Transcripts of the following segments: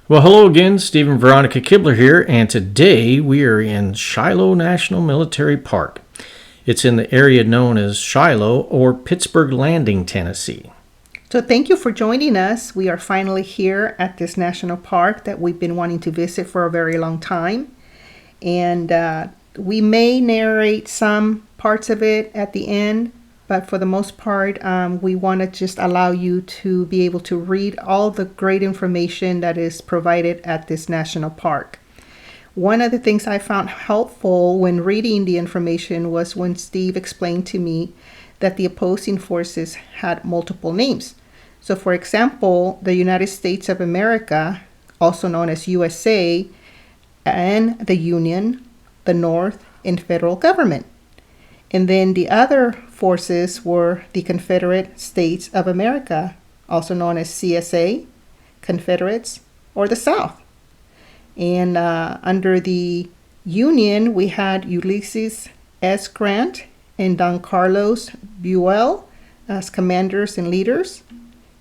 Well, hello again, Stephen Veronica Kibler here, and today we are in Shiloh National Military Park. It's in the area known as Shiloh or Pittsburgh Landing, Tennessee. So thank you for joining us. We are finally here at this national park that we've been wanting to visit for a very long time. And we may narrate some parts of it at the end, but for the most part, we want to just allow you to be able to read all the great information that is provided at this national park. One of the things I found helpful when reading the information was when Steve explained to me that the opposing forces had multiple names. So, for example, the United States of America, also known as USA, and the Union, the North, and federal government. And then the other forces were the Confederate States of America, also known as CSA, Confederates, or the South. And under the Union, we had Ulysses S. Grant and Don Carlos Buell as commanders and leaders.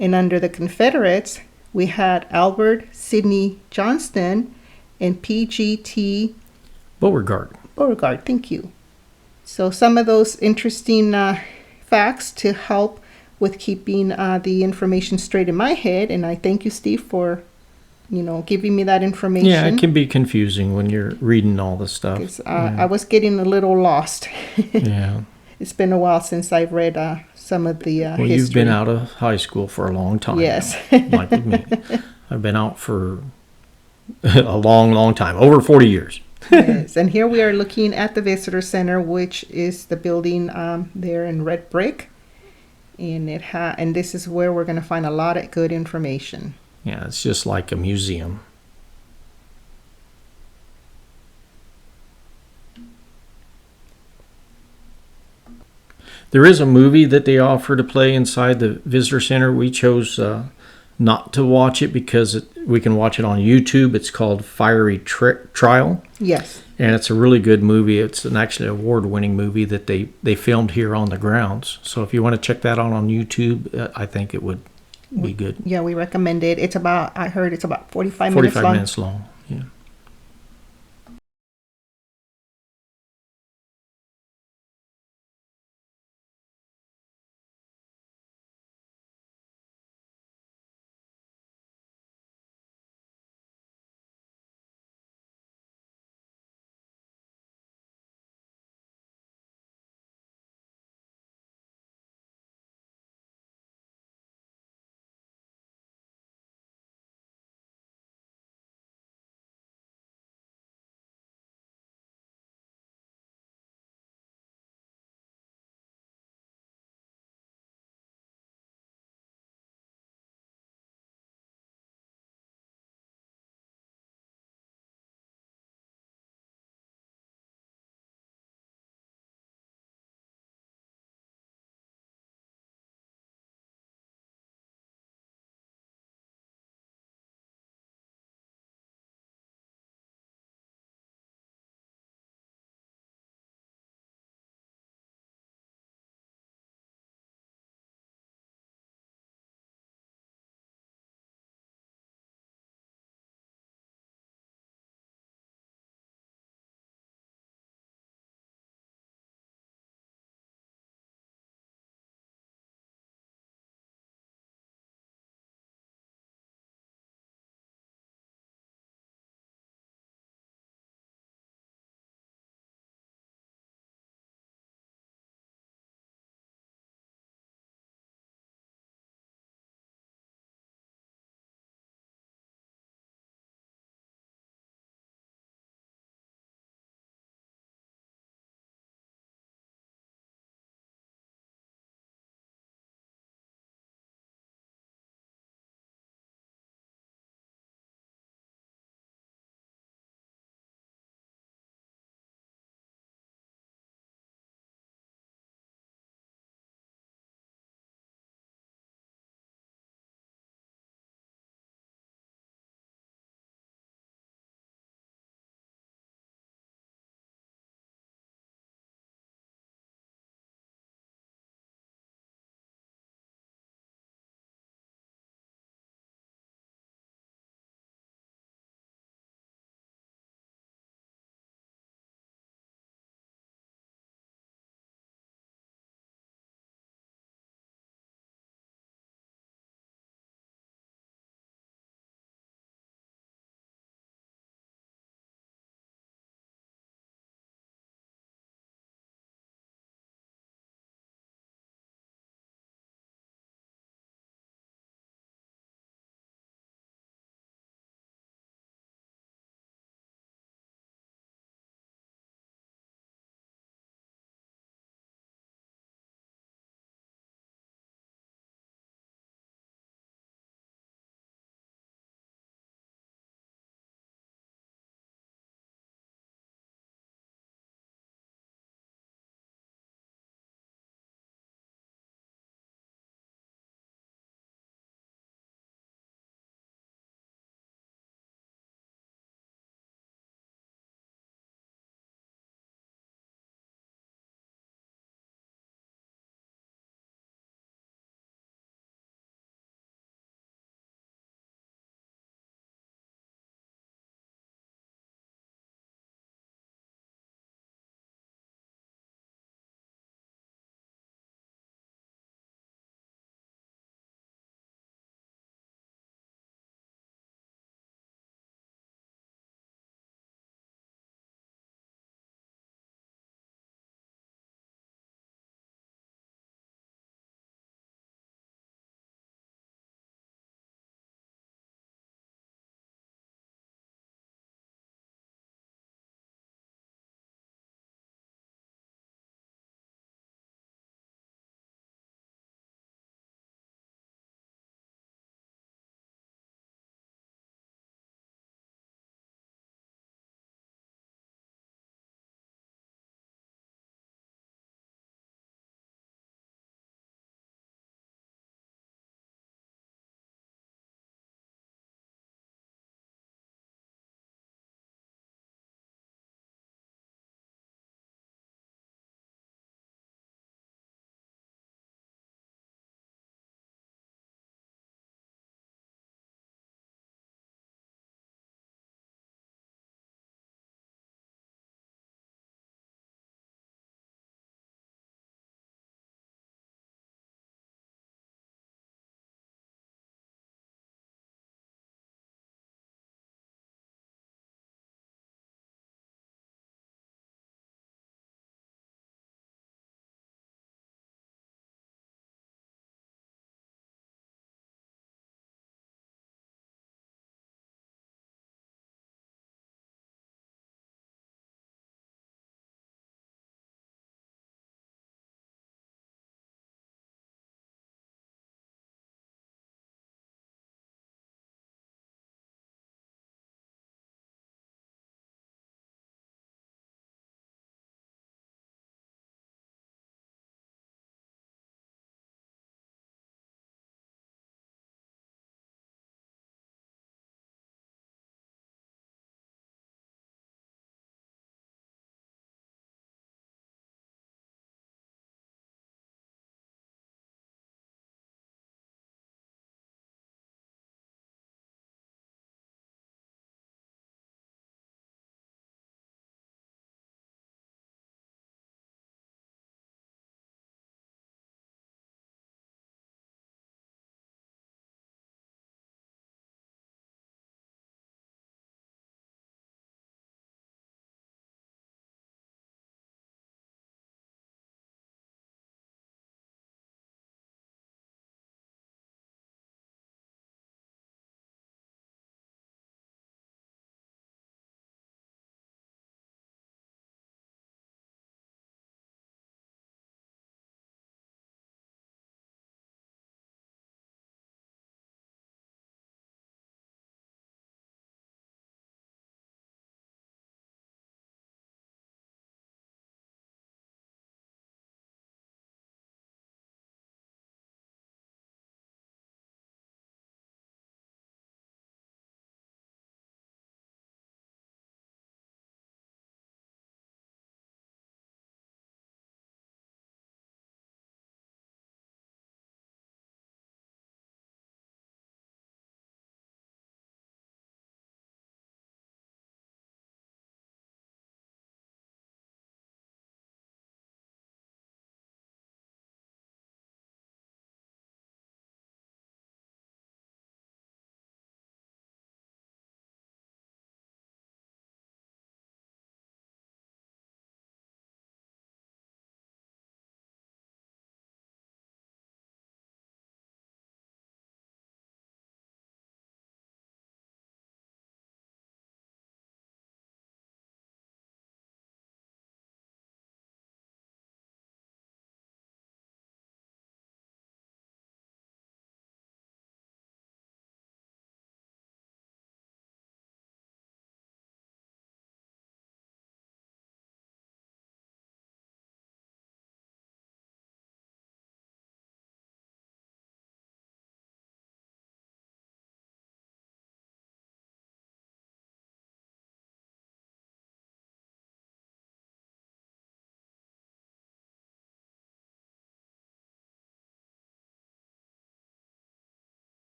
And under the Confederates, we had Albert Sidney Johnston and P.G.T. Beauregard. Thank you. So some of those interesting facts to help with keeping the information straight in my head. And I thank you, Steve, for giving me that information. Yeah, it can be confusing when you're reading all this stuff. 'Cause, I was getting a little lost. Yeah. It's been a while since I've read some of the Well, history. you've been out of high school for a long time. Yes. Now, like with me. I've been out for a long, long time, over 40 years. Yes, and here we are looking at the visitor center, which is the building there in red brick, and and this is where we're going to find a lot of good information. Yeah, it's just like a museum. There is a movie that they offer to play inside the visitor center. We chose not to watch it because we can watch it on YouTube. It's called Fiery Trial. Yes. And it's a really good movie. It's an actually award-winning movie that they filmed here on the grounds. So if you want to check that out on YouTube, I think it would be good. Yeah, we recommend it. I heard it's about 45 minutes 45 long. minutes long. Yeah.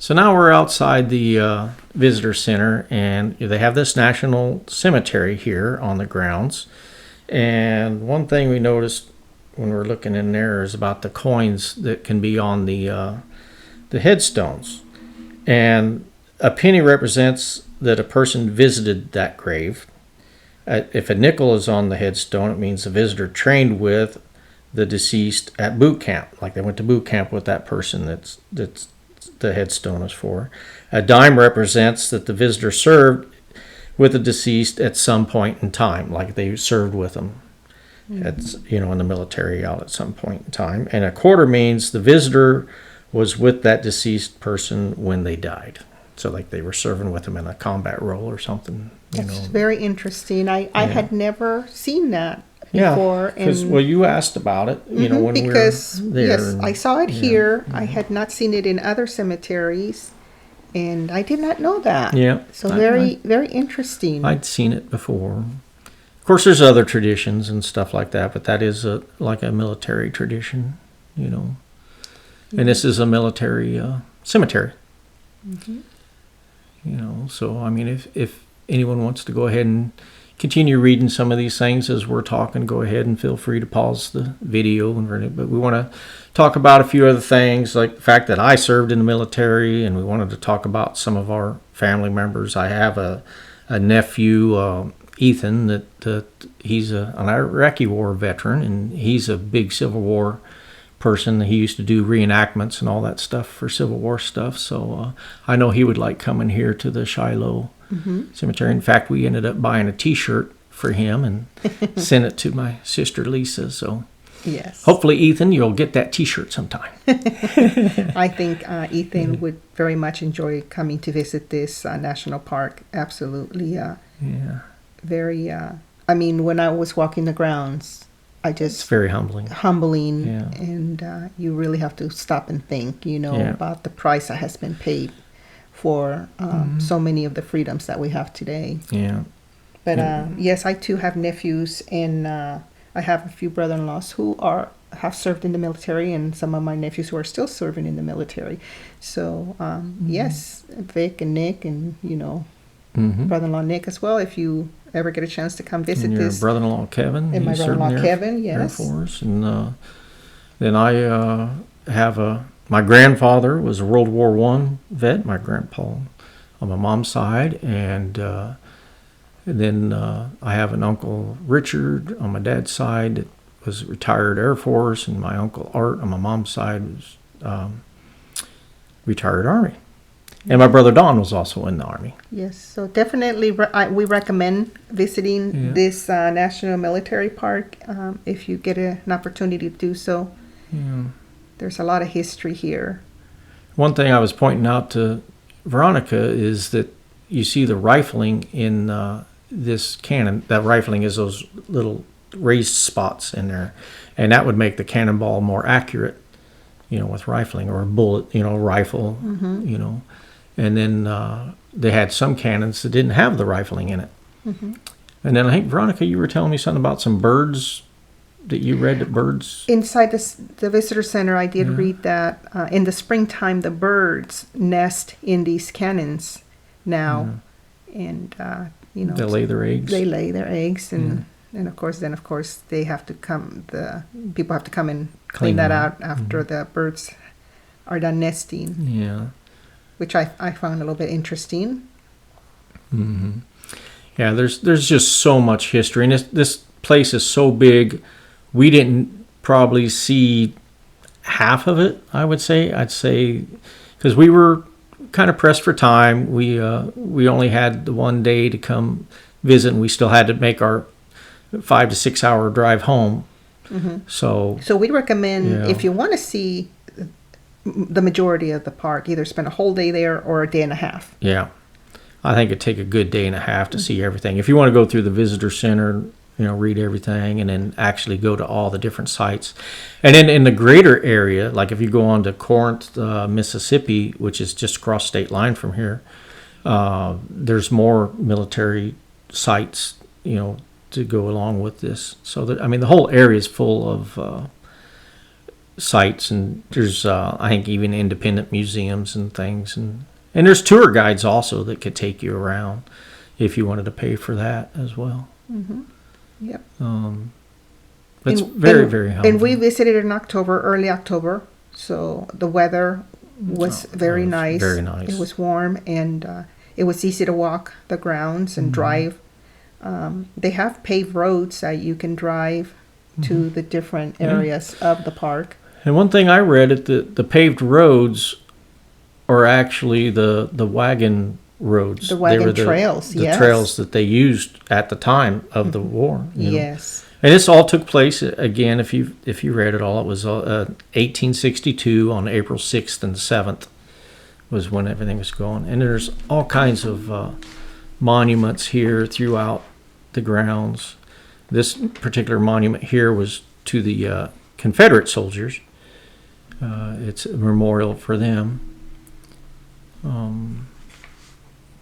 So now we're outside the visitor center, and they have this national cemetery here on the grounds. And one thing we noticed when we're looking in there is about the coins that can be on the headstones. And a penny represents that a person visited that grave. If a nickel is on the headstone, it means the visitor trained with the deceased at boot camp, like they went to boot camp with that person that's the headstone is for. A dime represents that the visitor served with the deceased at some point in time, like they served with them in the military out at some point in time. And a quarter means the visitor was with that deceased person when they died. So like they were serving with them in a combat role or something. That's very interesting. I had never seen that before. Because you asked about it, when because, we were there. Yes, I saw it here. I had not seen it in other cemeteries, and I did not know that. Yeah. So very interesting. I'd seen it before. Of course, there's other traditions and stuff like that, but that is like a military tradition, And this is a military cemetery. So I mean, if anyone wants to go ahead and continue reading some of these things as we're talking, go ahead and feel free to pause the video. But we want to talk about a few other things, like the fact that I served in the military, and we wanted to talk about some of our family members. I have a nephew, Ethan, that he's an Iraqi War veteran, and he's a big Civil War person. He used to do reenactments and all that stuff for Civil War stuff. So I know he would like coming here to the Shiloh Cemetery. In fact, we ended up buying a T-shirt for him and sent it to my sister Lisa. So yes, hopefully, Ethan, you'll get that T-shirt sometime. I think Ethan would very much enjoy coming to visit this national park. Absolutely. Very. I mean, when I was walking the grounds, it's very humbling, and you really have to stop and think, about the price that has been paid for so many of the freedoms that we have today. Yeah. But yes, I too have nephews, and I have a few brother-in-laws who have served in the military, and some of my nephews who are still serving in the military. So yes, Vic and Nick, and brother-in-law Nick as well. If you ever get a chance to come visit and your this, brother-in-law Kevin, and my brother-in-law Kevin, yes, Air Force, and then I have my grandfather was a World War I vet. My grandpa on my mom's side, and then I have an uncle Richard on my dad's side that was retired Air Force, and my uncle Art on my mom's side was retired Army. And my brother Don was also in the Army. Yes, so definitely we recommend visiting this National Military Park if you get an opportunity to do so. Yeah. There's a lot of history here. One thing I was pointing out to Veronica is that you see the rifling in this cannon. That rifling is those little raised spots in there. And that would make the cannonball more accurate, with rifling, or a bullet, rifle, And then they had some cannons that didn't have the rifling in it. And then I think, Veronica, you were telling me something about some birds that you read, that birds... Inside the visitor center, I did read that in the springtime, the birds nest in these cannons now. And, they lay their eggs. They lay their eggs, and of course, they have to come, people have to come and clean that out after the birds are done nesting. Yeah. Which I found a little bit interesting. Yeah, there's just so much history, and this place is so big. We didn't probably see half of it. I'd say, because we were kind of pressed for time. We only had the one day to come visit, and we still had to make our 5 to 6 hour drive home. So we recommend, if you want to see the majority of the park, either spend a whole day there or a day and a half. Yeah, I think it'd take a good day and a half to see everything. If you want to go through the visitor center, read everything, and then actually go to all the different sites. And then in the greater area, like if you go on to Corinth, Mississippi, which is just across state line from here, there's more military sites, to go along with this. So that, the whole area is full of sites, and there's I think even independent museums and things, and there's tour guides also that could take you around if you wanted to pay for that as well. Yep. But it's very, and, very humbling. And we visited in October, early October, so the weather was very nice. Very nice. It was warm, and it was easy to walk the grounds and drive. They have paved roads that you can drive to the different areas of the park. And one thing I read, the paved roads are actually the wagon roads. The wagon they were trails, the yes. trails that they used at the time of the war. you know. Yes. And this all took place again. If you read it all, it was 1862 on April 6th and 7th was when everything was going. And there's all kinds of monuments here throughout the grounds. This particular monument here was to the Confederate soldiers. It's a memorial for them.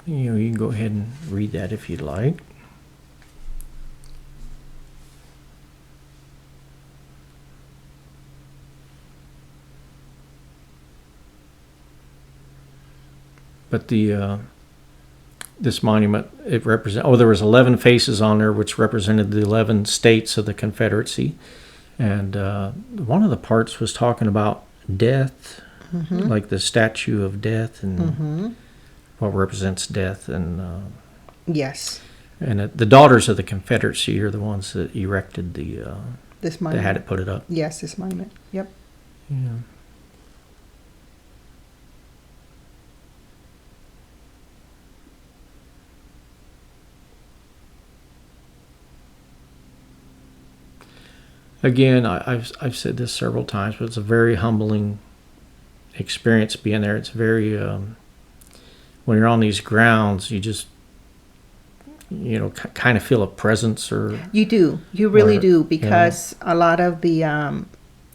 You can go ahead and read that if you'd like. But this monument, it represent. Oh, there was 11 faces on there, which represented the 11 states of the Confederacy, and one of the parts was talking about death, like the statue of death, and what represents death, and Yes. and the daughters of the Confederacy are the ones that erected This that monument. had it put it up. Yes, this monument. Yep. Yeah. Again, I've said this several times, but it's a very humbling experience being there. It's very when you're on these grounds, you just kind of feel a presence, or You do. You really Or, do, because a lot of the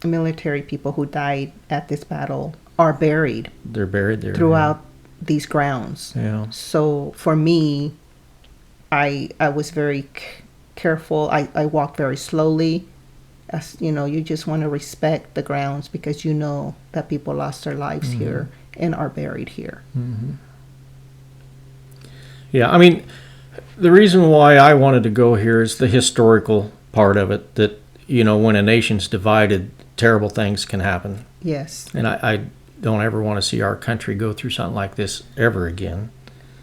military people who died at this battle are buried they're buried there throughout these grounds. Yeah. So for me, I was very careful. I walked very slowly. As you just want to respect the grounds, because you know that people lost their lives here and are buried here. Yeah, I mean, the reason why I wanted to go here is the historical part of it. That when a nation's divided, terrible things can happen, Yes. and I don't ever want to see our country go through something like this ever again.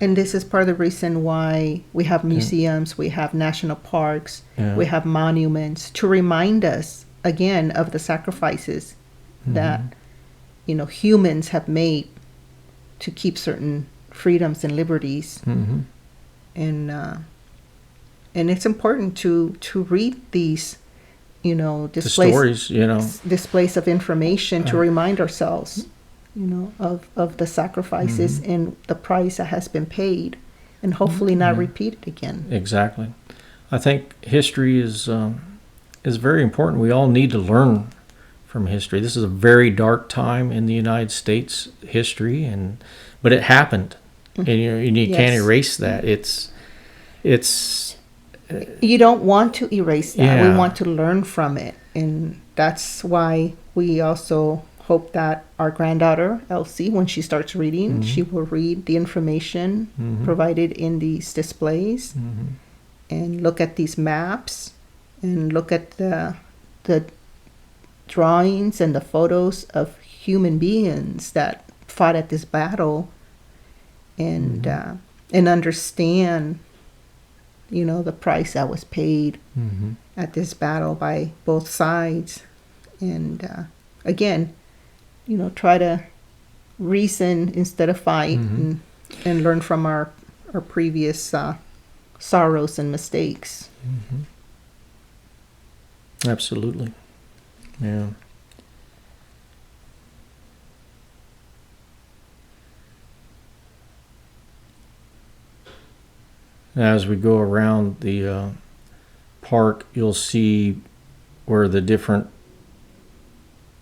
And this is part of the reason why we have museums, we have national parks, Yeah. we have monuments to remind us again of the sacrifices that humans have made to keep certain freedoms and liberties. Mm-hmm. And it's important to read these The displays stories, displays of information to remind ourselves of the sacrifices and the price that has been paid, and hopefully not repeated again. Exactly. I think history is very important. We all need to learn from history. This is a very dark time in the United States history, but it happened, and you can't Yes. erase that. It's You don't want to erase that. Yeah. We want to learn from it, and that's why we also hope that our granddaughter Elsie, when she starts reading, she will read the information provided in these displays, and look at these maps, and look at the drawings and the photos of human beings that fought at this battle, and understand the price that was paid at this battle by both sides. And again, try to reason instead of fight, and learn from our previous sorrows and mistakes. absolutely, yeah. As we go around the park, you'll see where the different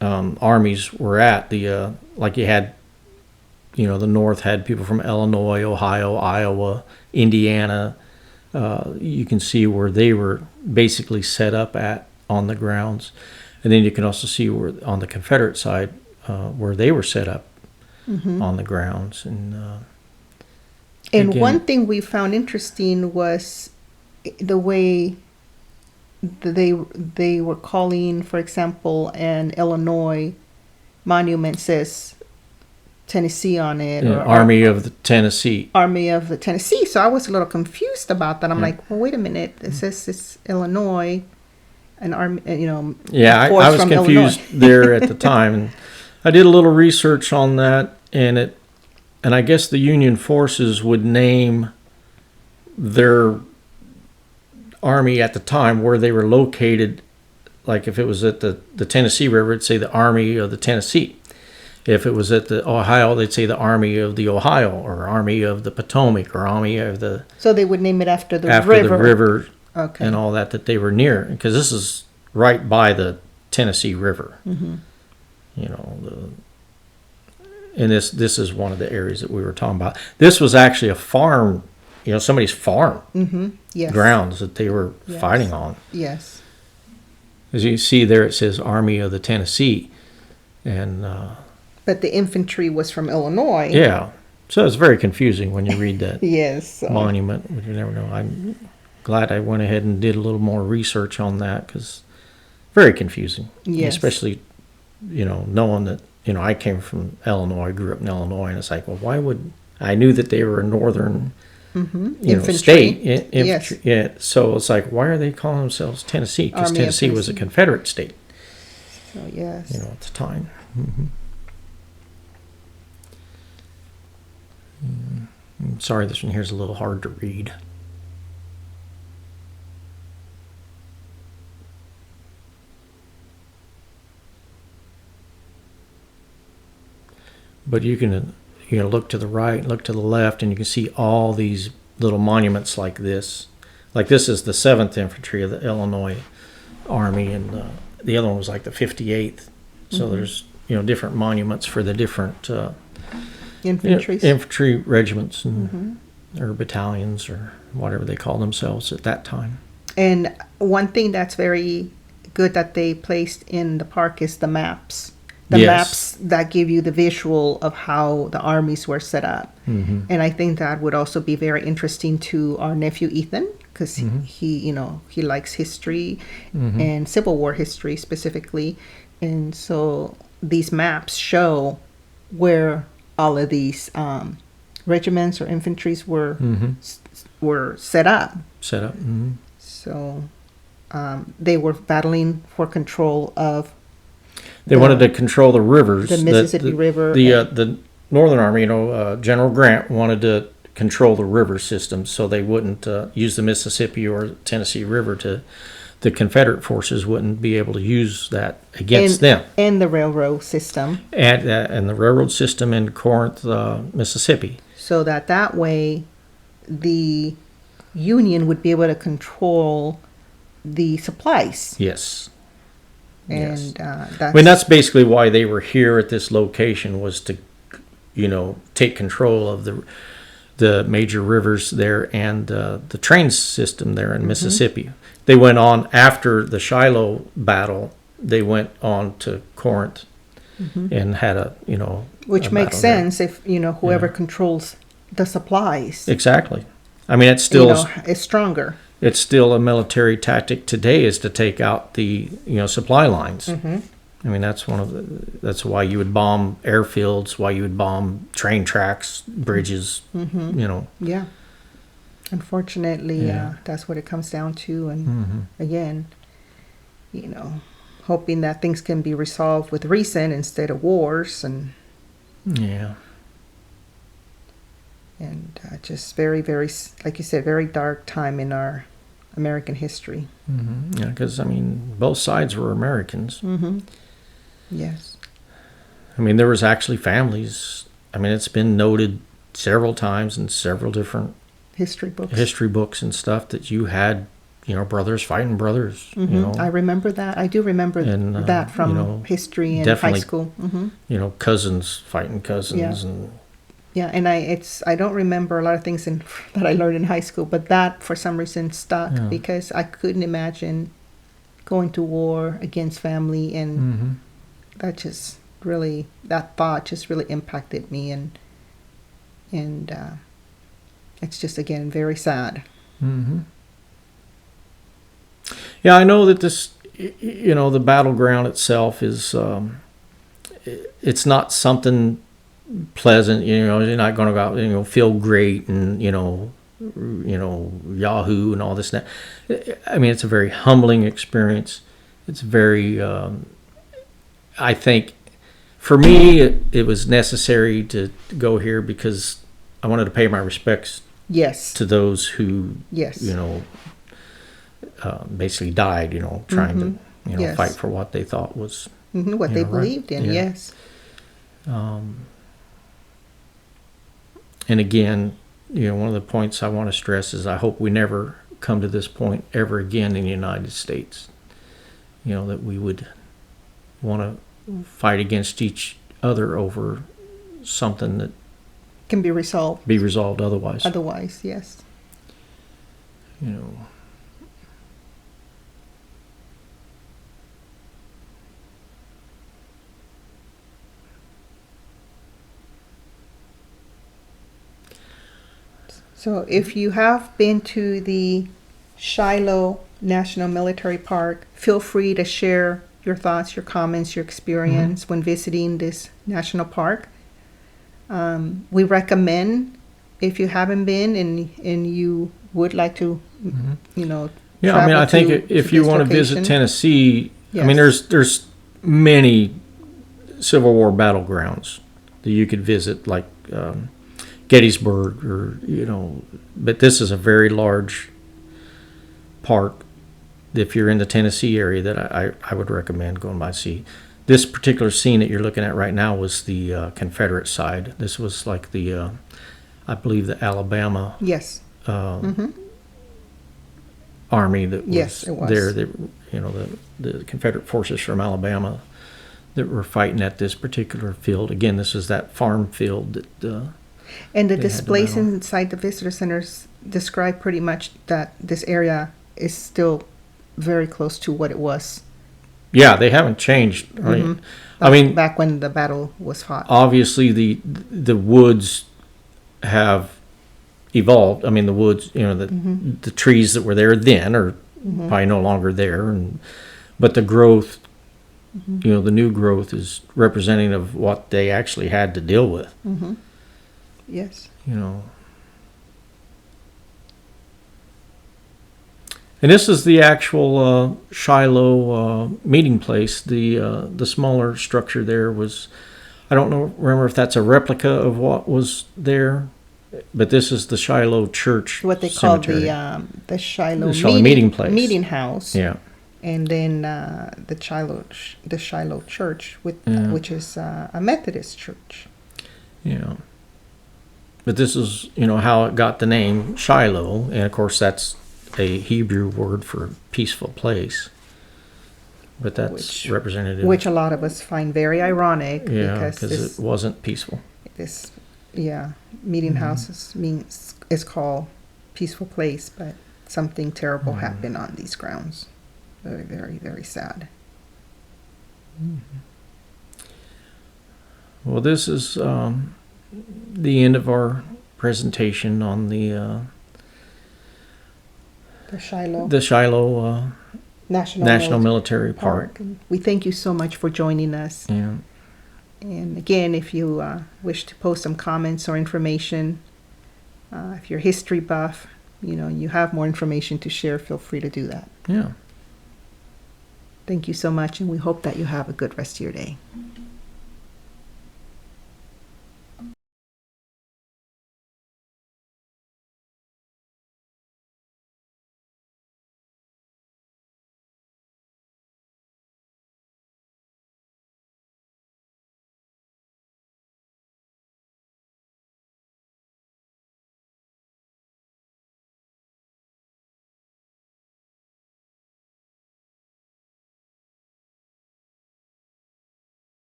armies were at. Like you had, the North had people from Illinois, Ohio, Iowa, Indiana. You can see where they were basically set up on the grounds. And then you can also see where on the Confederate side where they were set up on the grounds. And And again, one thing we found interesting was the way they were calling, for example, an Illinois monument says Tennessee on it, or Army of the Tennessee. Army of the Tennessee. So I was a little confused about that. I'm Yeah. like, well, wait a minute. It says it's Illinois, an army, Yeah, I force was from confused Illinois. there at the time. And I did a little research on that, and I guess the Union forces would name their army at the time where they were located. Like if it was at the Tennessee River, it'd say the Army of the Tennessee. If it was at the Ohio, they'd say the Army of the Ohio, or Army of the Potomac, or Army of the So they would name it after the river. river. Okay. And all that they were near, because this is right by the Tennessee River. Mm-hmm. You know, and this is one of the areas that we were talking about. This was actually a farm, somebody's farm Mm-hmm. Yes. grounds that they were Yes. fighting on. Yes. As you see there, it says Army of the Tennessee, and But the infantry was from Illinois. yeah, so it's very confusing when you read that Yes. So. monument. You never know. I'm glad I went ahead and did a little more research on that, because very confusing. Yes. Especially, knowing that, I came from Illinois, grew up in Illinois, and it's like, well, why would I knew that they were a northern, Infantry. state. Yes. Yeah. So it's like, why are they calling themselves Tennessee? Because Army of Tennessee was a Tennessee. Confederate state, So yes. at the time. I'm sorry, this one here's a little hard to read. But you can look to the right, look to the left, and you can see all these little monuments like this. Like this is the 7th Infantry of the Illinois Army, and the other one was like the 58th. So there's different monuments for the different Infantry. infantry regiments and or battalions or whatever they call themselves at that time. And one thing that's very good that they placed in the park is the maps. The Yes. maps that give you the visual of how the armies were set up. Mm-hmm. And I think that would also be very interesting to our nephew Ethan, because he likes history and Civil War history specifically. And so these maps show where all of these regiments or infantries were set up. Set up. Mm-hmm. So they were battling for control of They wanted to control the rivers. the Mississippi River. The Northern Army, General Grant wanted to control the river system, so they wouldn't use the Mississippi or Tennessee River the Confederate forces wouldn't be able to use that against them. And the railroad system. And the railroad system in Corinth, Mississippi. So that way the Union would be able to control the supplies. Yes. And that's basically why they were here at this location, was to, take control of the major rivers there and the train system there in Mississippi. They went on after the Shiloh battle. They went on to Corinth and had which a makes battle there. sense if whoever controls the supplies. Exactly. I mean, it's still is stronger. it's still a military tactic today, is to take out the supply lines. I mean, that's why you would bomb airfields, why you would bomb train tracks, bridges. Yeah. Unfortunately, Yeah. that's what it comes down to. And again, hoping that things can be resolved with reason instead of wars, and Yeah. just very, very, like you said, very dark time in our American history. Yeah, because both sides were Americans. Yes. I mean, there was actually families. I mean, it's been noted several times in several different History books. and stuff that you had, brothers fighting brothers. I remember that. I do remember And, that from history in high definitely- school. Cousins fighting cousins, Yeah. and Yeah, and I don't remember a lot of things that I learned in high school, but that for some reason stuck Yeah. because I couldn't imagine going to war against family, and Mm-hmm. that thought just really impacted me, and it's just, again, very sad. Mm-hmm. Yeah, I know that this, the battleground itself is, it's not something pleasant. You're not going to go out, feel great and, Yahoo and all this and that. I mean, it's a very humbling experience. It's very, I think, for me, it was necessary to go here because I wanted to pay my respects Yes. to those who, Yes. basically died, trying to, Yes. fight for what they thought was, What they right. believed in. Yeah. Yes. And again, one of the points I want to stress is I hope we never come to this point ever again in the United States. That we would want to fight against each other over something that Can be resolved be resolved otherwise. otherwise. Yes. So if you have been to the Shiloh National Military Park, feel free to share your thoughts, your comments, your experience when visiting this national park. We recommend, if you haven't been and you would like to, Yeah, I mean, I think travel if to you this want to visit location. Tennessee, I mean, Yes. there's many Civil War battlegrounds that you could visit, like Gettysburg, or but this is a very large park. If you're in the Tennessee area, that I would recommend going by. See, this particular scene that you're looking at right now was the Confederate side. This was like the, I believe, the Alabama Yes. army that was, Yes, it was. there. That, the Confederate forces from Alabama that were fighting at this particular field. Again, this is that farm field that. And the They had the displays battle. inside the visitor centers describe pretty much that this area is still very close to what it was. Yeah, they haven't changed. Right? I mean, back when the battle was fought. obviously the woods have evolved. I mean, the woods, the trees that were there then are probably no longer there, but the growth, the new growth is representative of what they actually had to deal with. Yes. And this is the actual Shiloh meeting place. The smaller structure there was, I don't remember if that's a replica of what was there, but this is the Shiloh Church. What they call cemetery. the Shiloh, The Shiloh meeting place. meeting house. Yeah. And then the Shiloh Church, which is a Methodist church. Yeah. But this is, how it got the name Shiloh, and of course that's a Hebrew word for peaceful place. But that's representative. Which a lot of us find very ironic, Yeah, because because it wasn't peaceful. this meeting house is called peaceful place, but something terrible happened on these grounds. Very, very, very sad. Well, this is the end of our presentation on the Shiloh National Military Park. And we thank you so much for joining us. Yeah. And again, if you wish to post some comments or information, if you're a history buff, you have more information to share, feel free to do that. Yeah. Thank you so much, and we hope that you have a good rest of your day.